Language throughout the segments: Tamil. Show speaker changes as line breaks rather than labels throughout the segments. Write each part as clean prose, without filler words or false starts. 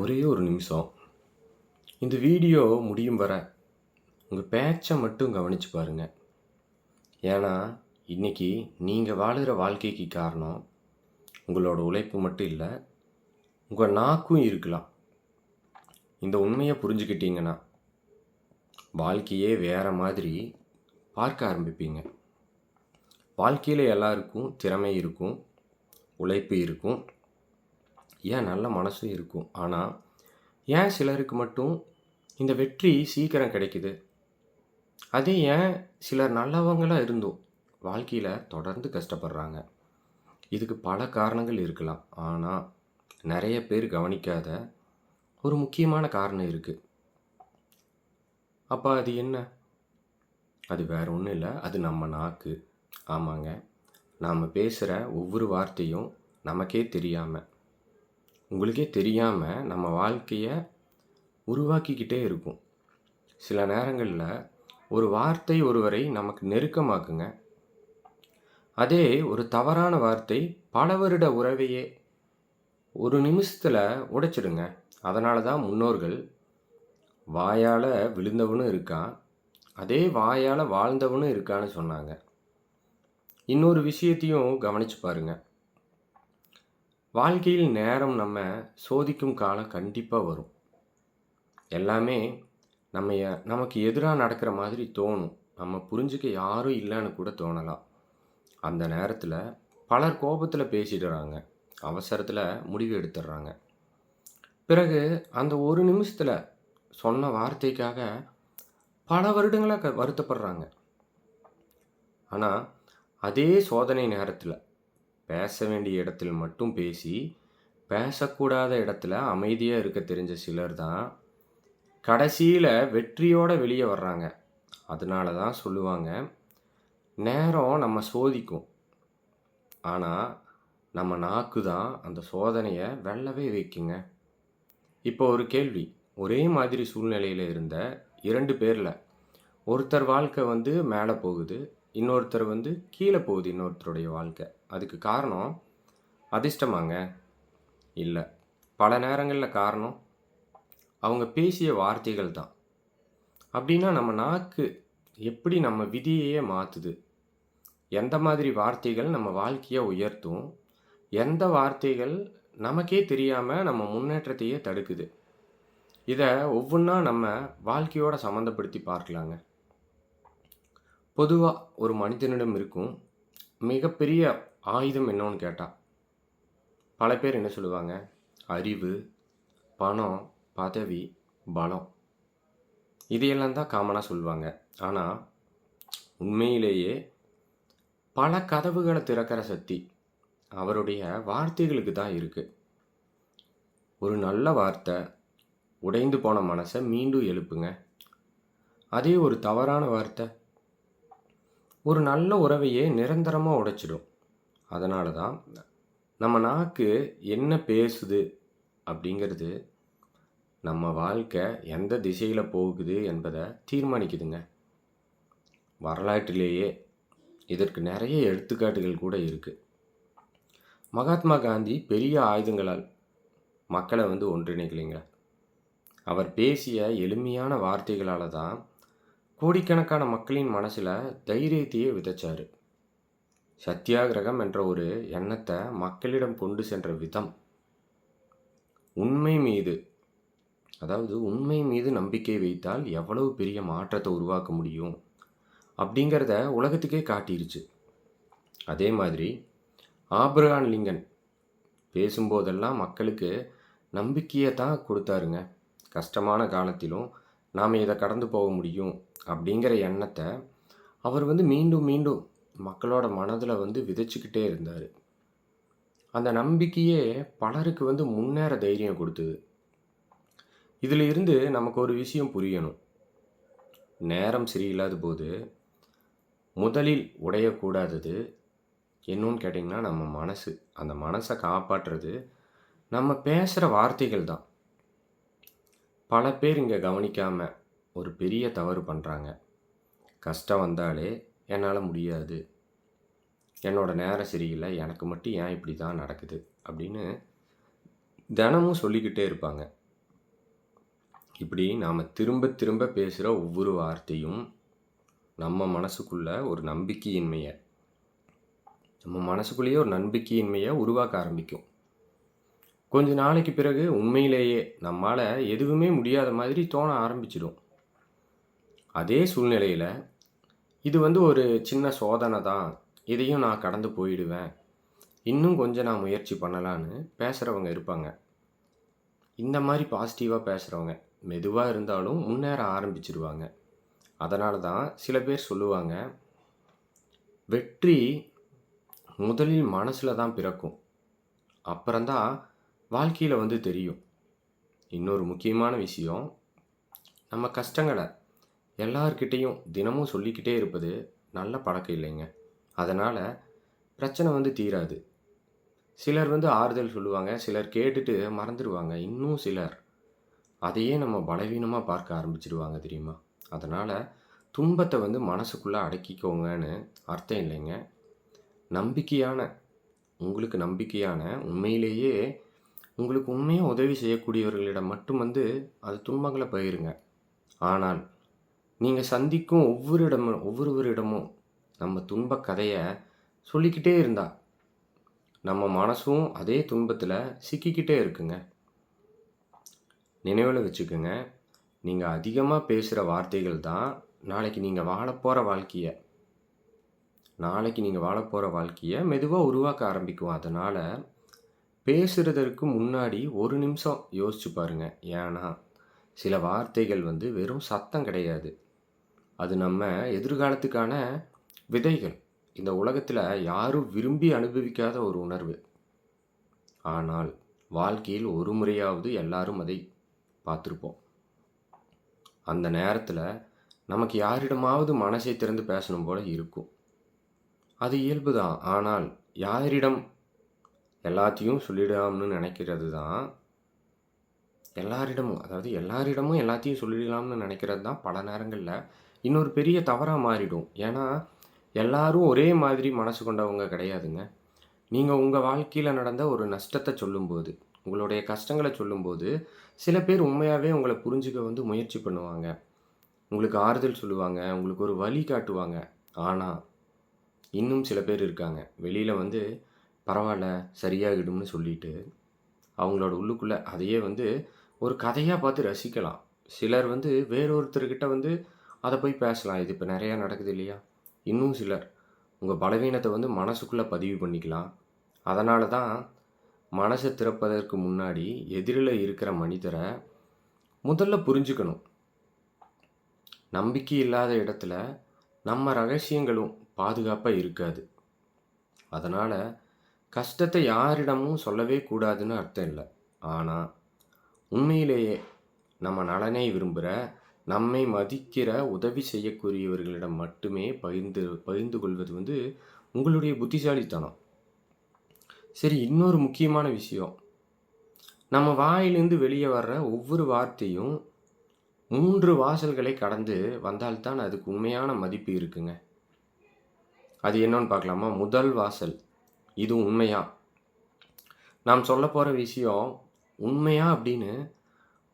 ஒரே ஒரு நிமிஷம். இந்த வீடியோ முடியும் வர உங்கள் பேச்சை மட்டும் கவனிச்சு பாருங்க. ஏன்னா இன்னைக்கு நீங்கள் வாழுகிற வாழ்க்கைக்கு காரணம் உங்களோட உழைப்பு மட்டும் இல்லை, உங்கள் நாக்கும் இருக்கலாம். இந்த உண்மையை புரிஞ்சுக்கிட்டீங்கன்னா வாழ்க்கையே வேற மாதிரி பார்க்க ஆரம்பிப்பீங்க. வாழ்க்கையில் எல்லாருக்கும் திறமை இருக்கும், உழைப்பு இருக்கும், ஏன் நல்ல மனசும் இருக்கும். ஆனால் ஏன் சிலருக்கு மட்டும் இந்த வெற்றி சீக்கிரம் கிடைக்குது? அதே ஏன் சிலர் நல்லவங்களாக இருந்தும் வாழ்க்கையில் தொடர்ந்து கஷ்டப்படுறாங்க? இதுக்கு பல காரணங்கள் இருக்கலாம். ஆனால் நிறைய பேர் கவனிக்காத ஒரு முக்கியமான காரணம் இருக்குது. அப்போ அது என்ன? அது வேற ஒன்றும் இல்லை, அது நம்ம நாக்கு. ஆமாங்க, நாம் பேசுகிற ஒவ்வொரு வார்த்தையும் நமக்கே தெரியாமல், உங்களுக்கே தெரியாமல் நம்ம வாழ்க்கையை உருவாக்கிக்கிட்டே இருக்கும். சில நேரங்களில் ஒரு வார்த்தை ஒருவரை நமக்கு நெருக்கமாக்குங்க. அதே ஒரு தவறான வார்த்தை பல வருட உறவையே ஒரு நிமிஷத்தில் உடைச்சிடுங்க. அதனால தான் முன்னோர்கள் வாயால் விழுந்தவனும் இருக்கான், அதே வாயால் வாழ்ந்தவனும் இருக்கான்னு சொன்னாங்க. இன்னொரு விஷயத்தையும் கவனித்து பாருங்க. வாழ்க்கையில் நேரம் நம்ம சோதிக்கும் காலம் கண்டிப்பாக வரும். எல்லாமே நமக்கு எதிராக நடக்கிற மாதிரி தோணும். நம்ம புரிஞ்சுக்க யாரும் இல்லைன்னு கூட தோணலாம். அந்த நேரத்தில் பலர் கோபத்தில் பேசிடுறாங்க, அவசரத்தில் முடிவு எடுத்துடுறாங்க. பிறகு அந்த ஒரு நிமிஷத்தில் சொன்ன வார்த்தைக்காக பல வருடங்களாக வருத்தப்படுறாங்க. ஆனால் அதே சோதனை நேரத்தில் பேச வேண்டிய இடத்துல மட்டும் பேசி, பேசக்கூடாத இடத்துல அமைதியாக இருக்க தெரிஞ்ச சிலர் தான் கடைசியில் வெற்றியோடு வெளியே வர்றாங்க. அதனால தான் சொல்லுவாங்க, நேரம் நம்ம சோதிக்கும், ஆனால் நம்ம நாக்கு தான் அந்த சோதனையை வெல்லவே வைக்குங்க. இப்போ ஒரு கேள்வி. ஒரே மாதிரி சூழ்நிலையில் இருந்த 2 பேரில் ஒருத்தர் வாழ்க்கை மேலே போகுது, இன்னொருத்தர் கீழே போகுது. இன்னொருத்தருடைய வாழ்க்கை. அதுக்கு காரணம் அதிர்ஷ்டமாங்க? இல்லை. பல நேரங்களில் காரணம் அவங்க பேசிய வார்த்தைகள் தான். அப்படின்னா நம்ம நாக்கு எப்படி நம்ம விதியையே மாற்றுது? எந்த மாதிரி வார்த்தைகள் நம்ம வாழ்க்கையை உயர்த்தும், எந்த வார்த்தைகள் நமக்கே தெரியாமல் நம்ம முன்னேற்றத்தையே தடுக்குது? இதை ஒவ்வொன்றா நம்ம வாழ்க்கையோட சம்மந்தப்படுத்தி பார்க்கலாங்க. பொதுவாக ஒரு மனிதனிடம் இருக்கும் மிகப்பெரிய ஆயுதம் என்னன்னு கேட்டால் பல பேர் என்ன சொல்லுவாங்க? அறிவு, பணம், பதவி, பலம். இதையெல்லாம் தான் காமனாக சொல்லுவாங்க. ஆனால் உண்மையிலேயே பல கதவுகளை திறக்கிற சக்தி அவருடைய வார்த்தைகளுக்கு தான் இருக்குது. ஒரு நல்ல வார்த்தை உடைந்து போன மனசை மீண்டும் எழுப்புங்க. அதே ஒரு தவறான வார்த்தை ஒரு நல்ல உறவையே நிரந்தரமாக உடைச்சிடும். அதனால தான் நம்ம நாக்கு என்ன பேசுது அப்படிங்கிறது நம்ம வாழ்க்கை எந்த திசையில் போகுது என்பதை தீர்மானிக்குதுங்க. வரலாற்றிலேயே இதற்கு நிறைய எடுத்துக்காட்டுகள் கூட இருக்குது. மகாத்மா காந்தி பெரிய ஆயுதங்களால் மக்களை ஒன்றிணைக்கலைங்க. அவர் பேசிய எளிமையான வார்த்தைகளால் தான் கோடிக்கணக்கான மக்களின் மனசில் தைரியத்தையே விதைச்சார். சத்தியாகிரகம் என்ற ஒரு எண்ணத்தை மக்களிடம் கொண்டு சென்ற விதம், உண்மை மீது நம்பிக்கை வைத்தால் எவ்வளவு பெரிய மாற்றத்தை உருவாக்க முடியும் அப்படிங்கிறத உலகத்துக்கே காட்டிருச்சு. அதே மாதிரி ஆபிரகாம் லிங்கன் பேசும்போதெல்லாம் மக்களுக்கு நம்பிக்கையை தான் கொடுத்தாருங்க. கஷ்டமான காலத்திலும் நாம் இதை கடந்து போக முடியும் அப்படிங்கிற எண்ணத்தை அவர் மீண்டும் மீண்டும் மக்களோட மனதில் விதைச்சிக்கிட்டே இருந்தார். அந்த நம்பிக்கையே பலருக்கு முன்னேற தைரியம் கொடுத்தது. இதில் இருந்து நமக்கு ஒரு விஷயம் புரியணும். நேரம் சரியில்லாத போது முதலில் உடையக்கூடாதது என்னன்னு கேட்டிங்கன்னா நம்ம மனசு. அந்த மனசை காப்பாற்றுறது நம்ம பேசுகிற வார்த்தைகள் தான். பல பேர் இங்கே கவனிக்காமல் ஒரு பெரிய தவறு பண்ணுறாங்க. கஷ்டம் வந்தாலே என்னால் முடியாது, என்னோட நேரம் சரியில்லை, எனக்கு மட்டும் ஏன் இப்படி தான் நடக்குது அப்படின்னு தினமும் சொல்லிக்கிட்டே இருப்பாங்க. இப்படி நாம் திரும்ப திரும்ப பேசுகிற ஒவ்வொரு வார்த்தையும் நம்ம மனசுக்குள்ள ஒரு நம்பிக்கையின்மையை நம்ம மனசுக்குள்ளேயே ஒரு நம்பிக்கையின்மையை உருவாக்க ஆரம்பிக்கும். கொஞ்ச நாளைக்கு பிறகு உண்மையிலேயே நம்மால் எதுவுமே முடியாத மாதிரி தோண ஆரம்பிச்சிடும். அதே சூழ்நிலையில் இது ஒரு சின்ன சோதனை தான், இதையும் நான் கடந்து போயிடுவேன், இன்னும் கொஞ்சம் நான் முயற்சி பண்ணலான்னு பேசுகிறவங்க இருப்பாங்க. இந்த மாதிரி பாசிட்டிவாக பேசுகிறவங்க மெதுவாக இருந்தாலும் முன்னேற ஆரம்பிச்சிருவாங்க. அதனால தான் சில பேர் சொல்லுவாங்க, வெற்றி முதலில் மனசில் தான் பிறக்கும், அப்புறம்தான் வாழ்க்கையில் தெரியும். இன்னொரு முக்கியமான விஷயம், நம்ம கஷ்டங்களை எல்லார்கிட்டேயும் தினமும் சொல்லிக்கிட்டே இருப்பது நல்ல பழக்கம் இல்லைங்க. அதனால் பிரச்சனை தீராது. சிலர் ஆறுதல் சொல்லுவாங்க, சிலர் கேட்டுட்டு மறந்துடுவாங்க, இன்னும் சிலர் அதையே நம்ம பலவீனமாக பார்க்க ஆரம்பிச்சிடுவாங்க தெரியுமா. அதனால் துன்பத்தை மனசுக்குள்ளே அடக்கிக்கோங்கன்னு அர்த்தம் இல்லைங்க. நம்பிக்கையான உங்களுக்கு நம்பிக்கையான உண்மையிலேயே உங்களுக்கு உண்மையாக உதவி செய்யக்கூடியவர்களிடம் மட்டும் அது துன்பங்களை பகிருங்க. ஆனால் நீங்கள் சந்திக்கும் ஒவ்வொருவரிடமும் நம்ம துன்ப கதையை சொல்லிக்கிட்டே இருந்தா நம்ம மனசும் அதே துன்பத்தில் சிக்கிக்கிட்டே இருக்குங்க. நினைவில் வச்சுக்கோங்க, நீங்கள் அதிகமாக பேசுகிற வார்த்தைகள் தான் நாளைக்கு நீங்கள் வாழப்போகிற வாழ்க்கையை மெதுவாக உருவாக்க ஆரம்பிக்கும். அதனால் பேசுகிறதற்கு முன்னாடி ஒரு நிமிஷம் யோசிச்சு பாருங்க. ஏன்னா சில வார்த்தைகள் வெறும் சத்தம் கிடையாது, அது நம்ம எதிர்காலத்துக்கான விதைகள். இந்த உலகத்தில் யாரும் விரும்பி அனுபவிக்காத ஒரு உணர்வு. ஆனால் வாழ்க்கையில் ஒரு முறையாவது எல்லாரும் அதை பார்த்துருப்போம். அந்த நேரத்தில் நமக்கு யாரிடமாவது மனசை திறந்து பேசணும் போல இருக்கும். அது இயல்பு தான். ஆனால் யாரிடம் எல்லாத்தையும் சொல்லிடலாம்னு நினைக்கிறது தான் எல்லாரிடமும் எல்லாத்தையும் சொல்லிடலாம்னு நினைக்கிறது தான் பல நேரங்களில் இன்னொரு பெரிய தவறாக மாறிடும். ஏன்னா எல்லாரும் ஒரே மாதிரி மனசு கொண்டவங்க கிடையாதுங்க. நீங்கள் உங்கள் வாழ்க்கையில் நடந்த ஒரு நஷ்டத்தை சொல்லும்போது, உங்களுடைய கஷ்டங்களை சொல்லும்போது, சில பேர் உண்மையாகவே உங்களை புரிஞ்சுக்க முயற்சி பண்ணுவாங்க, உங்களுக்கு ஆறுதல் சொல்லுவாங்க, உங்களுக்கு ஒரு வழி காட்டுவாங்க. ஆனால் இன்னும் சில பேர் இருக்காங்க, வெளியில் பரவாயில்ல சரியாகிடும்னு சொல்லிட்டு அவங்களோட உள்ளுக்குள்ளே அதையே ஒரு கதையாக பார்த்து ரசிக்கலாம். சிலர் வேறொருத்தர்கிட்ட அதை போய் பேசலாம். இது இப்போ நிறையா நடக்குது இல்லையா. இன்னும் சிலர் உங்கள் பலவீனத்தை மனசுக்குள்ளே பதிவு பண்ணிக்கலாம். அதனால தான் மனசை திறப்பதற்கு முன்னாடி எதிரில் இருக்கிற மனிதரை முதல்ல புரிஞ்சுக்கணும். நம்பிக்கை இல்லாத இடத்துல நம்ம ரகசியங்களும் பாதுகாப்பாக இருக்காது. அதனால் கஷ்டத்தை யாரிடமும் சொல்லவே கூடாதுன்னு அர்த்தம் இல்லை. ஆனால் உண்மையிலேயே நம்ம நலனை விரும்புகிற, நம்மை மதிக்கிற, உதவி செய்யக்கூடியவர்களிடம் மட்டுமே பகிர்ந்து கொள்வது உங்களுடைய புத்திசாலித்தனம். சரி, இன்னொரு முக்கியமான விஷயம், நம்ம வாயிலிருந்து வெளியே வர்ற ஒவ்வொரு வார்த்தையும் 3 வாசல்களை கடந்து வந்தால்தான் அதுக்கு உண்மையான மதிப்பு இருக்குங்க. அது என்னன்னு பார்க்கலாமா? முதல் வாசல், இது உண்மையா, நாம் சொல்ல போகிற விஷயம் உண்மையா அப்படின்னு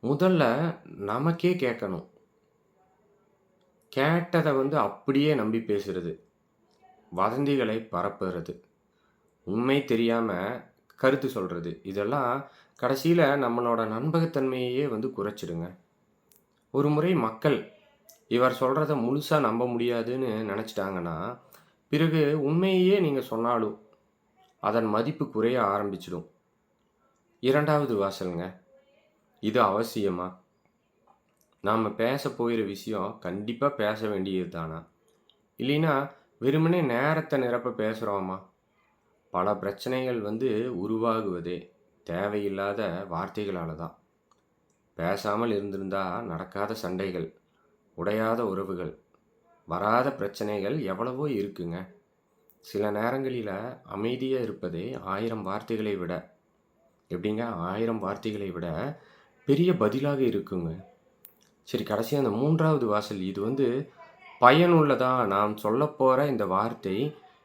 முதல்ல நமக்கே கேட்கணும். கேட்டதை அப்படியே நம்பி பேசுறது, வதந்திகளை பரப்புறது, உண்மை தெரியாமல் கருத்து சொல்கிறது, இதெல்லாம் கடைசியில் நம்மளோட நம்பகத்தன்மையே குறைச்சிடுங்க. ஒரு முறை மக்கள் இவர் சொல்கிறத முழுசாக நம்ப முடியாதுன்னு நினச்சிட்டாங்கன்னா, பிறகு உண்மையே நீங்கள் சொன்னாலும் அதன் மதிப்பு குறைய ஆரம்பிச்சிடும். 2வது வாசலுங்க, இது அவசியமா? நாம் பேச போகிற விஷயம் கண்டிப்பாக பேச வேண்டியது தானா, இல்லைன்னா வெறுமனே நேரத்தை நிரப்ப பேசுகிறோமா? பல பிரச்சனைகள் உருவாகுவதே தேவையில்லாத வார்த்தைகளால் தான். பேசாமல் இருந்திருந்தால் நடக்காத சண்டைகள், உடையாத உறவுகள், வராத பிரச்சனைகள் எவ்வளவோ இருக்குங்க. சில நேரங்களில் அமைதியாக இருப்பதே 1000 வார்த்தைகளை விட எப்படிங்க 1000 வார்த்தைகளை விட பெரிய பதிலாக இருக்குங்க. சரி, கடைசியாக அந்த 3வது வாசல், இது பயனுள்ளதா? நாம் சொல்ல போகிற இந்த வார்த்தை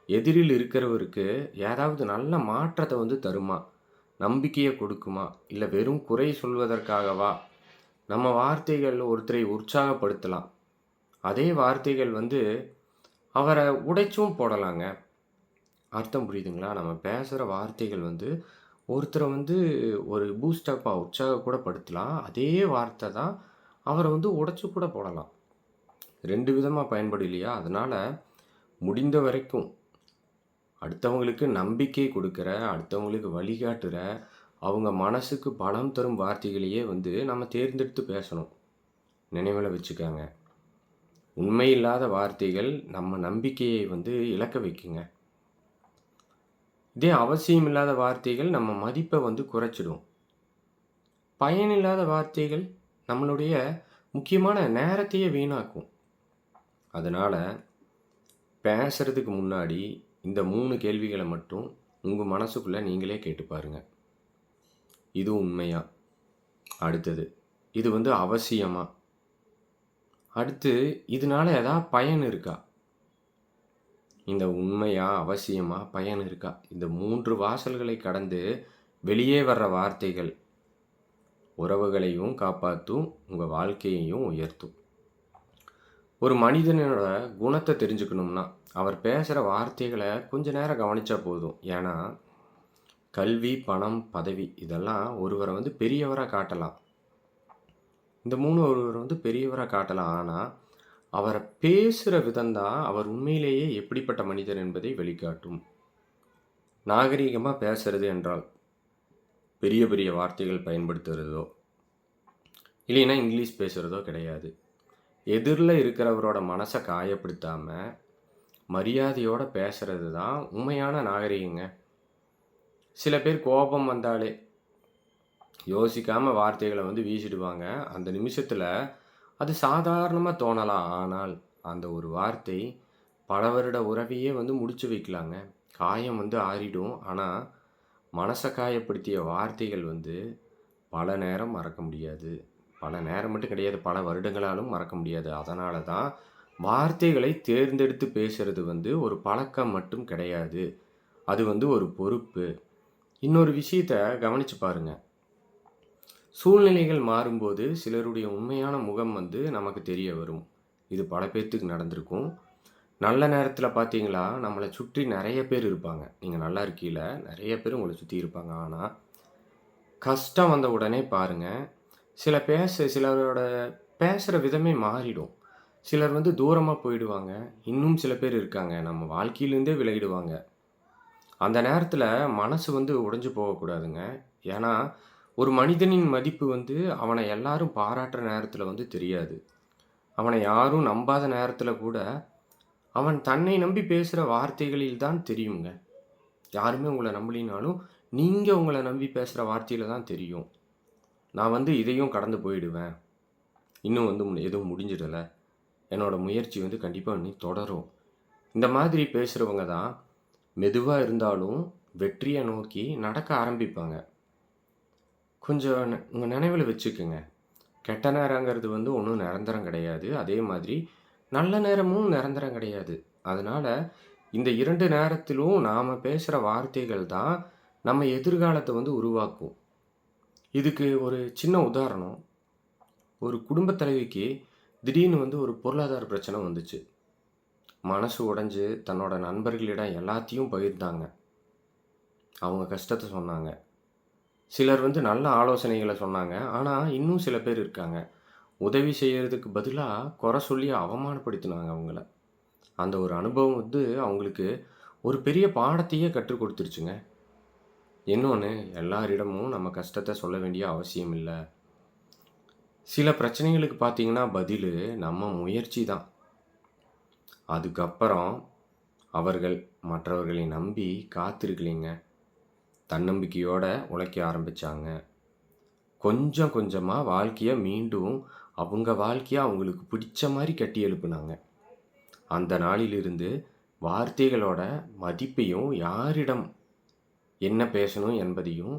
எதிரில் இருக்கிறவருக்கு ஏதாவது நல்ல மாற்றத்தை தருமா, நம்பிக்கையை கொடுக்குமா, இல்லை வெறும் குறை சொல்வதற்காகவா நம்ம வார்த்தைகள் ஒருத்தரை உற்சாகப்படுத்தலாம். அதே வார்த்தைகள் வந்து அவர உடைச்சும் போடலாங்க. அர்த்தம் புரியுதுங்களா? நம்ம பேசுற வார்த்தைகள் வந்து ஒருத்தர வந்து ஒரு பூஸ்டப்பா உற்சாக கூட படுத்தலாம். அதே வார்த்தை தான் அவர வந்து உடைச்சு கூட போடலாம். 2 விதமா பயன்படும் இல்லையா? அதனால முடிந்த வரைக்கும் அடுத்தவங்களுக்கு நம்பிக்கை குடுக்குற, அடுத்தவங்களுக்கு வழிகாட்டுற, அவங்க மனசுக்கு பலம் தரும் வார்த்தைகளையே வந்து நம்ம தேர்ந்தெடுத்து பேசணும். நினைவுல வச்சுக்கங்க. உண்மை இல்லாத வார்த்தைகள் நம்ம நம்பிக்கையை வந்து இழக்க வைக்குங்க. இதே அவசியம் இல்லாத வார்த்தைகள் நம்ம மதிப்ப வந்து குறைச்சிடும். பயனில்லாத வார்த்தைகள் நம்மளுடைய முக்கியமான நேரத்தையே வீணாக்கும். அதனால பேசுறதுக்கு முன்னாடி இந்த 3 கேள்விகள மட்டும் உங்க மனசுக்குள்ள நீங்களே கேட்டு பாருங்க. இது உண்மையா? அடுத்தது, இது வந்து அவசியமா? அடுத்து, இதனால ஏதாவது பயன் இருக்கா? இந்த உண்மையா? அவசியமா? பயன் இருக்கா? இந்த 3 வாசல்களை கடந்து வெளியே வர்ற வார்த்தைகள் உறவுகளையும் காப்பாத்தும், உங்க வாழ்க்கையையும் உயர்த்தும். ஒரு மனிதனோட குணத்த தெரிஞ்சுக்கணும்னா, அவர் பேசுற வார்த்தைகள கொஞ்ச நேரம் கவனிச்சா போதும். ஏன்னா, கல்வி, பணம், பதவி இதெல்லாம் ஒருவர வந்து பெரியவரா காட்டலாம். இந்த 3 ஒருவர வந்து பெரியவரா காட்டலாம். ஆனா, அவர பேசுற விதம் தான் அவர் உண்மையிலேயே எப்படிப்பட்ட மனிதர் என்பதை வெளிக்காட்டும். நாகரீகமா பேசுறது என்றால், பெரிய பெரிய வார்த்தைகள் பயன்படுத்துறதோ, இல்லைன்னா இங்கிலீஷ் பேசுறதோ கிடையாது. எதிர்ல இருக்கிறவரோட மனச காயப்படுத்தாம, மரியாதையோட பேசுறது தான் உண்மையான நாகரீகங்க. சில பேர் கோபம் வந்தாலே, யோசிக்காம வார்த்தைகள வந்து வீசிடுவாங்க. அந்த நிமிஷத்துல அது சாதாரணமா தோணலாம். ஆனால், அந்த ஒரு வார்த்தை பல வருட உறவையே வந்து முடிச்சு வைக்கலாங்க. காயம் வந்து ஆறிடும். ஆனா, மனச காயப்படுத்திய வார்த்தைகள் வந்து பல நேரம் மறக்க முடியாது. பல நேரம் மட்டும் கிடையாது, பல வருடங்களாலும் மறக்க முடியாது. அதனால தான் வார்த்தைகளை தேர்ந்தெடுத்து பேசுறது வந்து ஒரு பழக்கம் மட்டும் கிடையாது. அது வந்து ஒரு பொறுப்பு. இன்னொரு விஷயத்த கவனிச்சு பாருங்க. சூழ்நிலைகள் மாறும்போது சிலருடைய உண்மையான முகம் வந்து நமக்கு தெரிய வரும். இது பல பேத்துக்கு நடந்திருக்கும். நல்ல நேரத்தில பார்த்தீங்களா, நம்மள சுற்றி நெறைய பேர் இருப்பாங்க. நீங்க நல்லா இருக்கையில நெறைய பேர் உங்கள சுத்தி இருப்பாங்க. ஆனா, கஷ்டம் வந்த உடனே பாருங்க, சிலரோட பேசுற விதமே மாறிடும். சிலர் வந்து தூரமா போயிடுவாங்க. இன்னும் சில பேர் இருக்காங்க, நம்ம வாழ்க்கையிலேருந்தே விலகிடுவாங்க. அந்த நேரத்தில மனசு வந்து உடைஞ்சு போகக்கூடாதுங்க. ஏன்னா, ஒரு மனிதனின் மதிப்பு வந்து அவன எல்லாரும் பாராட்டுற நேரத்தில வந்து தெரியாது. அவன யாரும் நம்பாத நேரத்தில கூட, அவன் தன்னை நம்பி பேசுற வார்த்தைகளில் தான் தெரியுங்க. யாருமே உங்கள நம்பலினாலும், நீங்க உங்கள நம்பி பேசுற வார்த்தையில தான் தெரியும். நான் வந்து இதையும் கடந்து போயிடுவேன். இன்னும் வந்து எதுவும் முடிஞ்சிடல. என்னோட முயற்சி வந்து கண்டிப்பா இனி தொடரும். இந்த மாதிரி பேசுறவங்க தான் மெதுவா இருந்தாலும் வெற்றிய நோக்கி நடக்க ஆரம்பிப்பாங்க. கொஞ்சம் உங்க நினைவுல வச்சுக்கங்க. கெட்ட நேரங்கிறது வந்து ஒண்ணும் நிரந்தரம் கிடையாது. அதே மாதிரி நல்ல நேரமும் நிரந்தரம் கிடையாது. அதனால இந்த 2 நேரத்திலும் நாம பேசுற வார்த்தைகள் தான் நம்ம எதிர்காலத்த வந்து உருவாக்கும். இதுக்கு ஒரு சின்ன உதாரணம். ஒரு குடும்பத் தலைவிக்கு திடீர்னு வந்து ஒரு பொருளாதார பிரச்சனை வந்துச்சு. மனசு உடைஞ்சு தன்னோட நண்பர்களிடம் எல்லாத்தையும் பகிர்ந்தாங்க. அவங்க கஷ்டத்த சொன்னாங்க. சிலர் வந்து நல்ல ஆலோசனைகள சொன்னாங்க. ஆனா, இன்னும் சில பேர் இருக்காங்க. உதவி செய்யறதுக்கு பதிலா குறை சொல்லி அவமானப்படுத்தினாங்க அவங்கள. அந்த ஒரு அனுபவம் வந்து அவங்களுக்கு ஒரு பெரிய பாடத்தையே கற்றுக் குடுத்துருச்சுங்க. இன்னொன்னு, எல்லாரிடமும் நம்ம கஷ்டத்த சொல்ல வேண்டிய அவசியம் இல்ல. சில பிரச்சனைகளுக்கு பார்த்தீங்கன்னா, பதிலு நம்ம முயற்சி தான். அதுக்கப்புறம் அவர்கள் மற்றவர்களை நம்பி காத்திருக்கலைங்க. தன்னம்பிக்கையோட உழைக்க ஆரம்பிச்சாங்க. கொஞ்சம் கொஞ்சமா வாழ்க்கைய மீண்டும் அவங்க வாழ்க்கைய அவங்களுக்கு பிடிச்ச மாரி கட்டி எழுப்புனாங்க. அந்த நாளிலிருந்து வார்த்தைகளோட மதிப்பையும், யாரிடம் என்ன பேசணும் என்பதையும்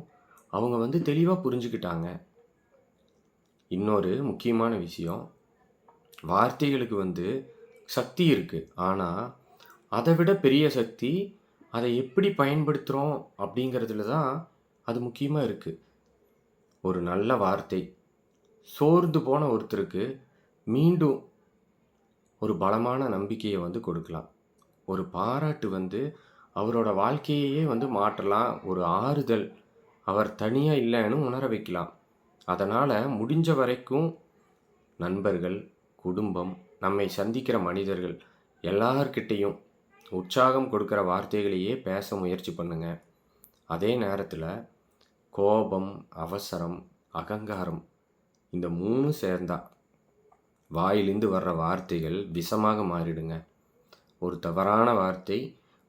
அவங்க வந்து தெளிவா புரிஞ்சுக்கிட்டாங்க. இன்னொரு முக்கியமான விஷயம், வார்த்தைகளுக்கு வந்து சக்தி இருக்கு. ஆனா, அத விட பெரிய சக்தி, அத எப்படி பயன்படுத்துறோம் அப்படிங்கிறதுல தான் அது முக்கியமா இருக்கு. ஒரு நல்ல வார்த்தை சோர்ந்து போன ஒருத்தருக்கு மீண்டும் ஒரு பலமான நம்பிக்கையை வந்து கொடுக்கலாம். ஒரு பாராட்டு வந்து அவரோட வாழ்க்கையையே வந்து மாற்றலாம். ஒரு ஆறுதல் அவர் தனியா இல்லன்னு உணர வைக்கலாம். அதனால முடிஞ்ச வரைக்கும் நண்பர்கள், குடும்பம், நம்மை சந்திக்கிற மனிதர்கள் எல்லார்கிட்டயும் உற்சாகம் கொடுக்கிற வார்த்தைகளையே பேச முயற்சி பண்ணுங்க. அதே நேரத்தில கோபம், அவசரம், அகங்காரம் இந்த 3ம் சேர்ந்தா வாயிலிருந்து வர்ற வார்த்தைகள் விஷமாக மாறிடுங்க. ஒரு தவறான வார்த்தை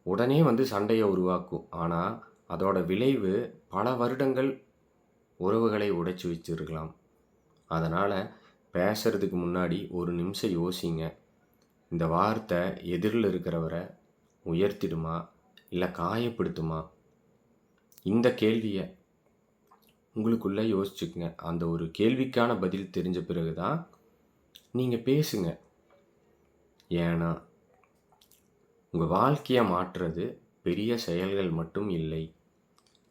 உடனே வந்து சண்டைய உருவாக்கும். ஆனா, அதோட விளைவு பல வருடங்கள் உறவுகளை உடைச்சு வச்சிருக்கலாம். அதனால பேசுறதுக்கு முன்னாடி ஒரு நிமிஷம் யோசிங்க. இந்த வார்த்தை எதிரில இருக்கிறவரை உயர்த்திடுமா? இல்ல காயப்படுத்துமா? இந்த கேள்விய உங்களுக்குள்ள யோசிச்சுக்கங்க. அந்த ஒரு கேள்விக்கான பதில் தெரிஞ்ச பிறகு தான் நீங்க பேசுங்க. ஏன்னா, உங்க வாழ்க்கைய மாற்றுறது பெரிய செயல்கள் மட்டும் இல்லை.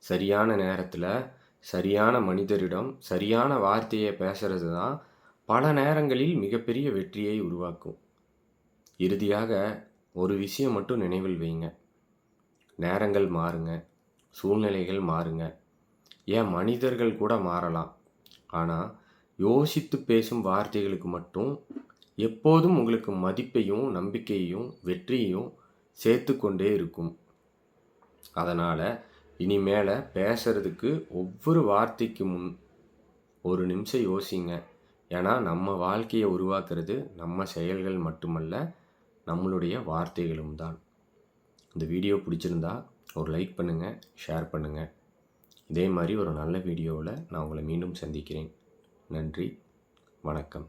சரியான நேரத்துல, சரியான மனிதரிடம், சரியான வார்த்தைய பேசுறது தான் பல நேரங்களில் மிகப்பெரிய வெற்றியை உருவாக்கும். இறுதியாக ஒரு விஷயம் மட்டும் நினைவில் வைங்க. நேரங்கள் மாறுங்க, சூழ்நிலைகள் மாறுங்க, ஏன் மனிதர்கள் கூட மாறலாம். ஆனா, யோசித்து பேசும் வார்த்தைகளுக்கு மட்டும் எப்போதும் உங்களுக்கு மதிப்பையும், நம்பிக்கையையும், வெற்றியையும் சேர்த்துக்கொண்டே இருக்கும். அதனால இனிமேல பேசுறதுக்கு ஒவ்வொரு வார்த்தைக்கு முன் ஒரு நிமிஷம் யோசிங்க. ஏன்னா நம்ம வாழ்க்கையை உருவாக்குறது நம்ம செயல்கள் மட்டுமல்ல, நம்மளுடைய வார்த்தைகளும் தான். இந்த வீடியோ பிடிச்சிருந்தா ஒரு லைக் பண்ணுங்க, ஷேர் பண்ணுங்க. இதே மாதிரி ஒரு நல்ல வீடியோவில் நான் உங்களை மீண்டும் சந்திக்கிறேன். நன்றி, வணக்கம்.